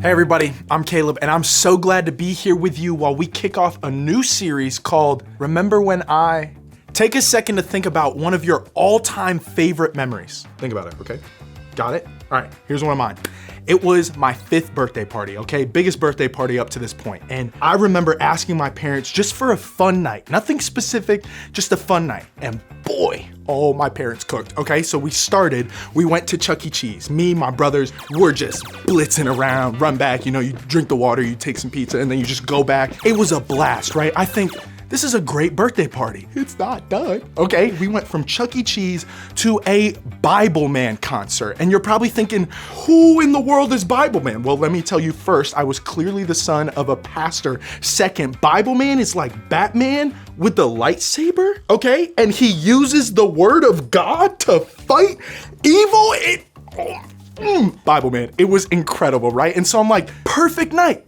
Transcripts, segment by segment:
Hey everybody, I'm Caleb, and I'm so glad to be here with you while we kick off a new series called Remember When I... Take a second to think about one of your all-time favorite memories. Think about it, okay? Got it? All right, here's one of mine. It was my 5th birthday party, okay? Biggest birthday party up to this point. And I remember asking my parents just for a fun night, nothing specific, just a fun night. And boy, oh, my parents cooked, okay? So we went to Chuck E. Cheese. Me, my brothers, we're just blitzing around, run back, you drink the water, you take some pizza, and then you just go back. It was a blast, right? I think this is a great birthday party. It's not done. Okay, we went from Chuck E. Cheese to a Bible Man concert. And you're probably thinking, who in the world is Bible Man? Well, let me tell you first, I was clearly the son of a pastor. Second, Bible Man is like Batman with the lightsaber, okay? And he uses the word of God to fight evil. Bible Man, it was incredible, right? And so I'm like, perfect night.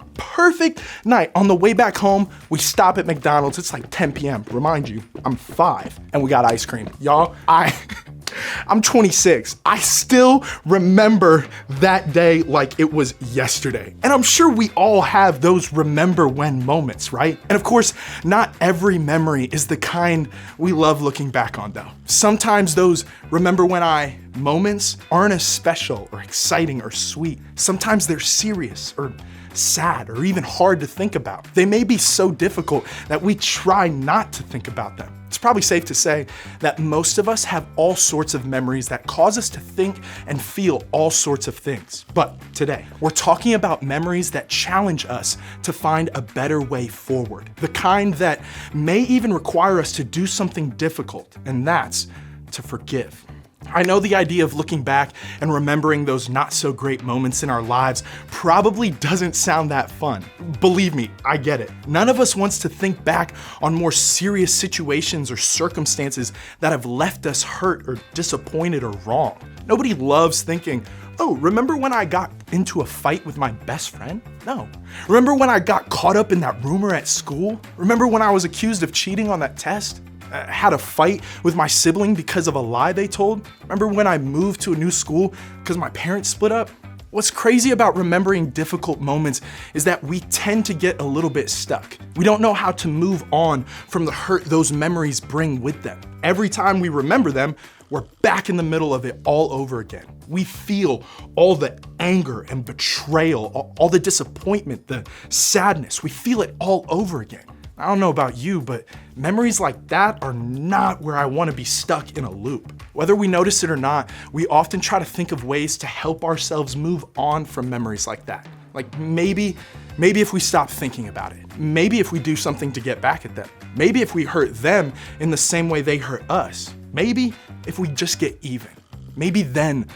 On the way back home, we stop at McDonald's. It's like 10 p.m. Remind you, I'm 5 and we got ice cream. Y'all, I'm 26. I still remember that day like it was yesterday. And I'm sure we all have those remember when moments, right? And of course, not every memory is the kind we love looking back on though. Sometimes those remember when I moments aren't as special or exciting or sweet. Sometimes they're serious or sad or even hard to think about. They may be so difficult that we try not to think about them. It's probably safe to say that most of us have all sorts of memories that cause us to think and feel all sorts of things. But today, we're talking about memories that challenge us to find a better way forward. The kind that may even require us to do something difficult, and that's to forgive. I know the idea of looking back and remembering those not so great moments in our lives probably doesn't sound that fun. Believe me, I get it. None of us wants to think back on more serious situations or circumstances that have left us hurt or disappointed or wrong. Nobody loves thinking, oh, remember when I got into a fight with my best friend? No. Remember when I got caught up in that rumor at school? Remember when I was accused of cheating on that test? Had a fight with my sibling because of a lie they told? Remember when I moved to a new school because my parents split up? What's crazy about remembering difficult moments is that we tend to get a little bit stuck. We don't know how to move on from the hurt those memories bring with them. Every time we remember them, we're back in the middle of it all over again. We feel all the anger and betrayal, all the disappointment, the sadness. We feel it all over again. I don't know about you, but memories like that are not where I want to be stuck in a loop. Whether we notice it or not, we often try to think of ways to help ourselves move on from memories like that. Like maybe if we stop thinking about it. Maybe if we do something to get back at them. Maybe if we hurt them in the same way they hurt us. Maybe if we just get even. Maybe then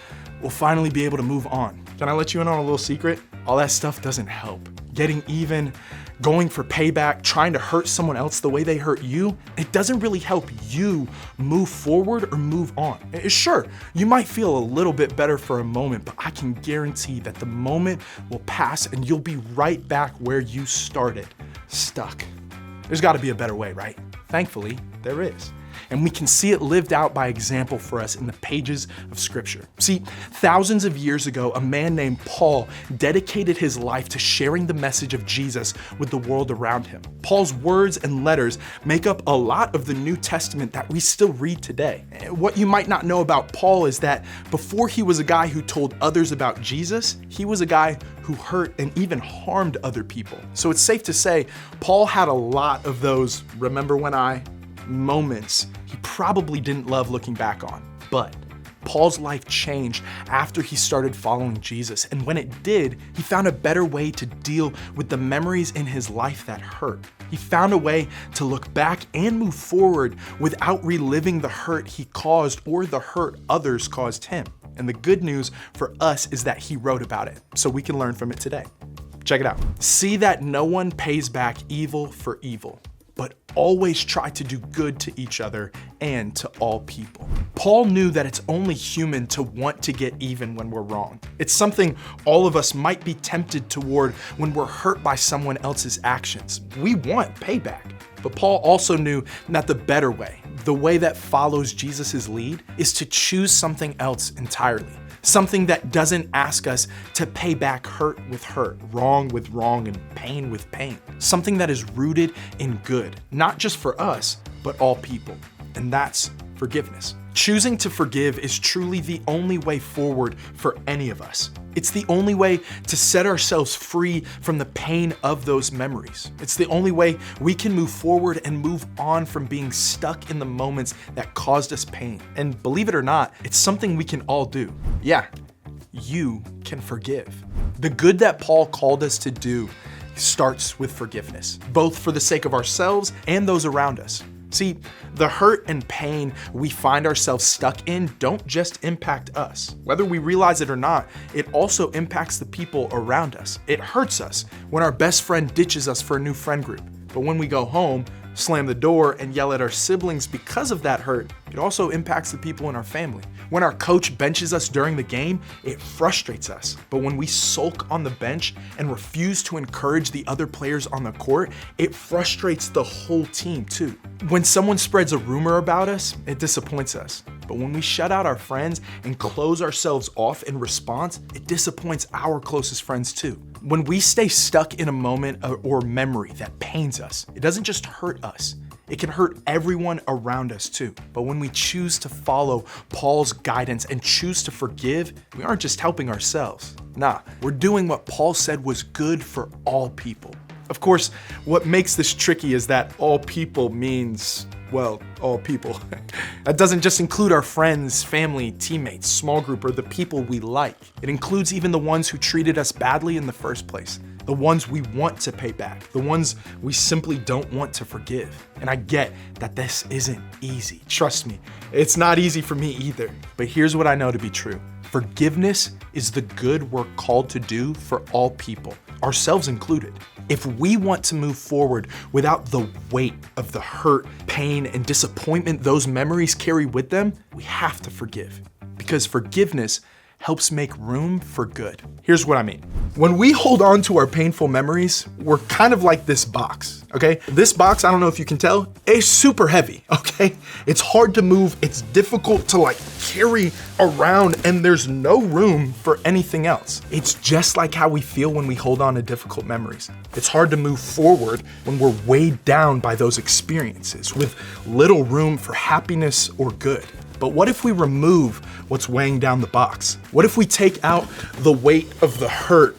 we'll finally be able to move on. Can I let you in on a little secret? All that stuff doesn't help. Getting even, going for payback, trying to hurt someone else the way they hurt you, it doesn't really help you move forward or move on. Sure, you might feel a little bit better for a moment, but I can guarantee that the moment will pass and you'll be right back where you started, stuck. There's got to be a better way, right? Thankfully, there is. And we can see it lived out by example for us in the pages of Scripture. See, thousands of years ago, a man named Paul dedicated his life to sharing the message of Jesus with the world around him. Paul's words and letters make up a lot of the New Testament that we still read today. What you might not know about Paul is that before he was a guy who told others about Jesus, he was a guy who hurt and even harmed other people. So it's safe to say Paul had a lot of those remember when I moments he probably didn't love looking back on. But Paul's life changed after he started following Jesus. And when it did, he found a better way to deal with the memories in his life that hurt. He found a way to look back and move forward without reliving the hurt he caused or the hurt others caused him. And the good news for us is that he wrote about it, so we can learn from it today. Check it out. See that no one pays back evil for evil, but always try to do good to each other and to all people. Paul knew that it's only human to want to get even when we're wrong. It's something all of us might be tempted toward when we're hurt by someone else's actions. We want payback. But Paul also knew that the better way, the way that follows Jesus' lead, is to choose something else entirely. Something that doesn't ask us to pay back hurt with hurt, wrong with wrong, and pain with pain. Something that is rooted in good, not just for us, but all people. And that's forgiveness. Choosing to forgive is truly the only way forward for any of us. It's the only way to set ourselves free from the pain of those memories. It's the only way we can move forward and move on from being stuck in the moments that caused us pain. And believe it or not, it's something we can all do. Yeah, you can forgive. The good that Paul called us to do starts with forgiveness, both for the sake of ourselves and those around us. See, the hurt and pain we find ourselves stuck in don't just impact us. Whether we realize it or not, it also impacts the people around us. It hurts us when our best friend ditches us for a new friend group. But when we go home, slam the door, and yell at our siblings because of that hurt, it also impacts the people in our family. When our coach benches us during the game, it frustrates us. But when we sulk on the bench and refuse to encourage the other players on the court, it frustrates the whole team too. When someone spreads a rumor about us, it disappoints us. But when we shut out our friends and close ourselves off in response, it disappoints our closest friends too. When we stay stuck in a moment or memory that pains us, it doesn't just hurt us. It can hurt everyone around us too. But when we choose to follow Paul's guidance and choose to forgive, we aren't just helping ourselves. Nah, we're doing what Paul said was good for all people. Of course, what makes this tricky is that all people means, well, all people. That doesn't just include our friends, family, teammates, small group, or the people we like. It includes even the ones who treated us badly in the first place. The ones we want to pay back, the ones we simply don't want to forgive. And I get that this isn't easy. Trust me, it's not easy for me either. But here's what I know to be true. Forgiveness is the good we're called to do for all people, ourselves included. If we want to move forward without the weight of the hurt, pain, and disappointment those memories carry with them, we have to forgive. Because forgiveness helps make room for good. Here's what I mean. When we hold on to our painful memories, we're kind of like this box, okay? This box, I don't know if you can tell, is super heavy, okay? It's hard to move, it's difficult to carry around, and there's no room for anything else. It's just like how we feel when we hold on to difficult memories. It's hard to move forward when we're weighed down by those experiences with little room for happiness or good. But what if we remove what's weighing down the box? What if we take out the weight of the hurt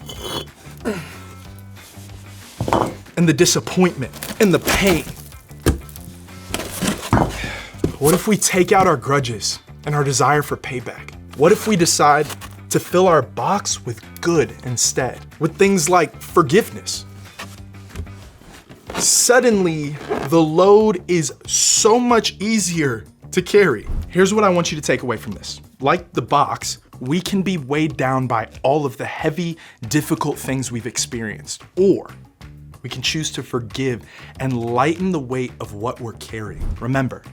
and the disappointment and the pain? What if we take out our grudges and our desire for payback? What if we decide to fill our box with good instead, with things like forgiveness? Suddenly, the load is so much easier to carry. Here's what I want you to take away from this. Like the box, we can be weighed down by all of the heavy, difficult things we've experienced, or we can choose to forgive and lighten the weight of what we're carrying. Remember,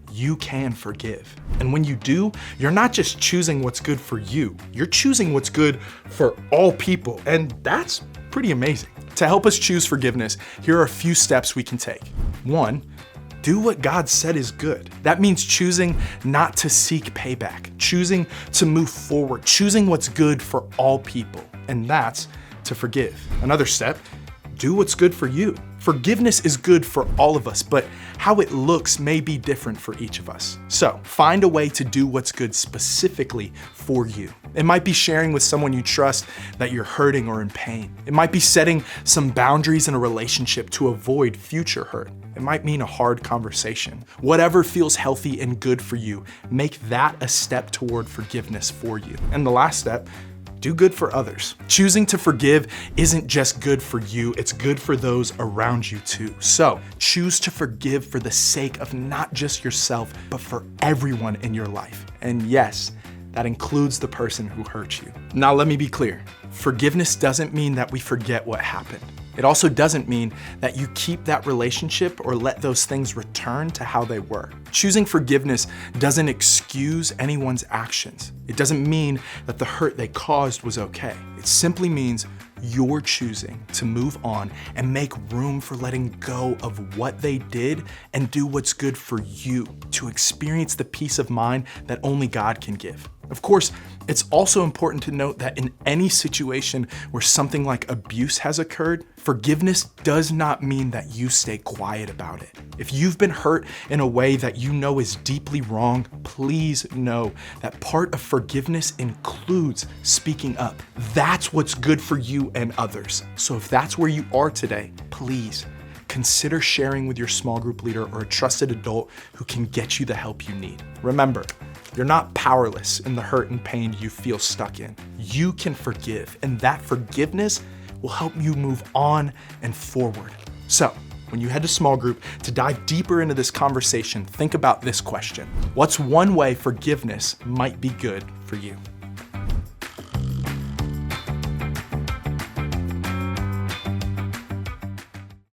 you can forgive. And when you do, you're not just choosing what's good for you, you're choosing what's good for all people. And that's pretty amazing. To help us choose forgiveness, here are a few steps we can take. 1, do what God said is good. That means choosing not to seek payback, choosing to move forward, choosing what's good for all people, and that's to forgive. Another step, do what's good for you. Forgiveness is good for all of us, but how it looks may be different for each of us. So find a way to do what's good specifically for you. It might be sharing with someone you trust that you're hurting or in pain. It might be setting some boundaries in a relationship to avoid future hurt. It might mean a hard conversation. Whatever feels healthy and good for you, make that a step toward forgiveness for you. And the last step, do good for others. Choosing to forgive isn't just good for you, it's good for those around you too. So choose to forgive for the sake of not just yourself, but for everyone in your life. And yes, that includes the person who hurt you. Now let me be clear. Forgiveness doesn't mean that we forget what happened. It also doesn't mean that you keep that relationship or let those things return to how they were. Choosing forgiveness doesn't excuse anyone's actions. It doesn't mean that the hurt they caused was okay. It simply means you're choosing to move on and make room for letting go of what they did and do what's good for you to experience the peace of mind that only God can give. Of course, it's also important to note that in any situation where something like abuse has occurred, forgiveness does not mean that you stay quiet about it. If you've been hurt in a way that you know is deeply wrong, please know that part of forgiveness includes speaking up. That's what's good for you and others. So if that's where you are today, please consider sharing with your small group leader or a trusted adult who can get you the help you need. Remember, you're not powerless in the hurt and pain you feel stuck in. You can forgive, and that forgiveness will help you move on and forward. So, when you head to small group to dive deeper into this conversation, think about this question. What's one way forgiveness might be good for you?